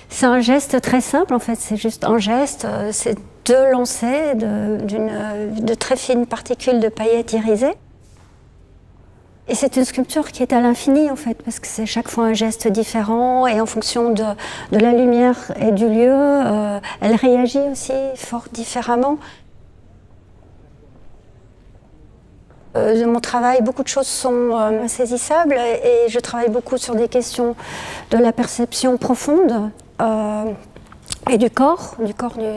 C'est un geste très simple, en fait, c'est juste un geste, c'est 2 lancers de très fines particules de paillettes irisées. Et c'est une sculpture qui est à l'infini, en fait, parce que c'est chaque fois un geste différent, et en fonction de la lumière et du lieu, elle réagit aussi fort différemment. De mon travail, beaucoup de choses sont saisissables, et je travaille beaucoup sur des questions de la perception profonde et du corps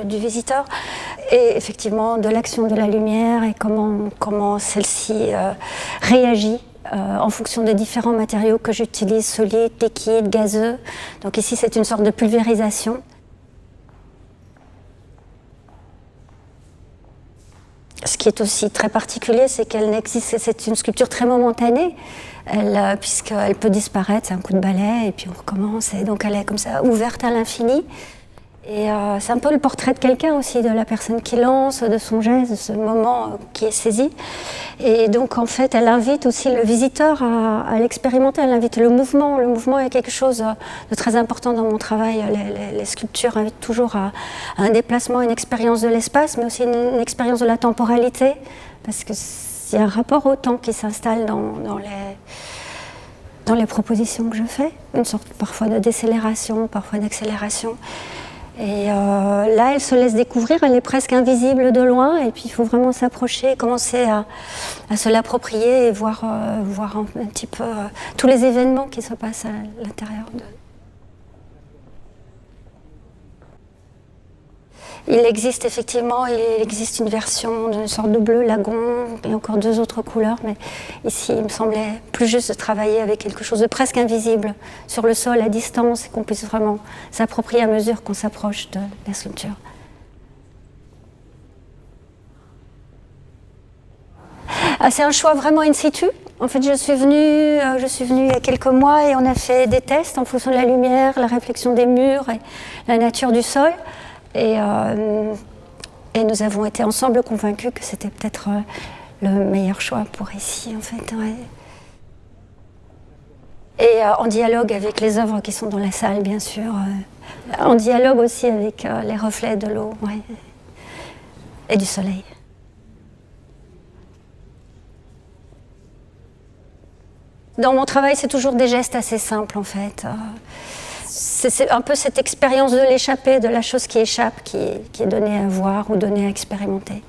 du visiteur, et effectivement de l'action de la lumière et comment celle-ci réagit en fonction des différents matériaux que j'utilise, solides, liquides, gazeux. Donc ici c'est une sorte de pulvérisation. Ce qui est aussi très particulier, c'est qu'elle n'existe, c'est une sculpture très momentanée, puisqu'elle peut disparaître, c'est un coup de balai, et puis on recommence, et donc elle est comme ça, ouverte à l'infini. Et c'est un peu le portrait de quelqu'un aussi, de la personne qui lance, de son geste, de ce moment qui est saisi. Et donc en fait, elle invite aussi le visiteur à l'expérimenter, elle invite le mouvement. Le mouvement est quelque chose de très important dans mon travail. Les sculptures invitent toujours à un déplacement, une expérience de l'espace, mais aussi une expérience de la temporalité, parce qu'il y a un rapport au temps qui s'installe dans les propositions que je fais, une sorte parfois de décélération, parfois d'accélération. Et là, elle se laisse découvrir, elle est presque invisible de loin, et puis il faut vraiment s'approcher, commencer à se l'approprier et voir un petit peu tous les événements qui se passent à l'intérieur de... Il existe effectivement, une version d'une sorte de bleu lagon et encore 2 autres couleurs, mais ici il me semblait plus juste de travailler avec quelque chose de presque invisible sur le sol à distance et qu'on puisse vraiment s'approprier à mesure qu'on s'approche de la sculpture. C'est un choix vraiment in situ. En fait, je suis venue il y a quelques mois et on a fait des tests en fonction de la lumière, la réflexion des murs et la nature du sol. Et nous avons été ensemble convaincus que c'était peut-être le meilleur choix pour ici, en fait. Ouais. Et en dialogue avec les œuvres qui sont dans la salle, bien sûr. En dialogue aussi avec les reflets de l'eau, ouais, et du soleil. Dans mon travail, c'est toujours des gestes assez simples, en fait. C'est un peu cette expérience de l'échappée, de la chose qui échappe, qui est donnée à voir ou donnée à expérimenter.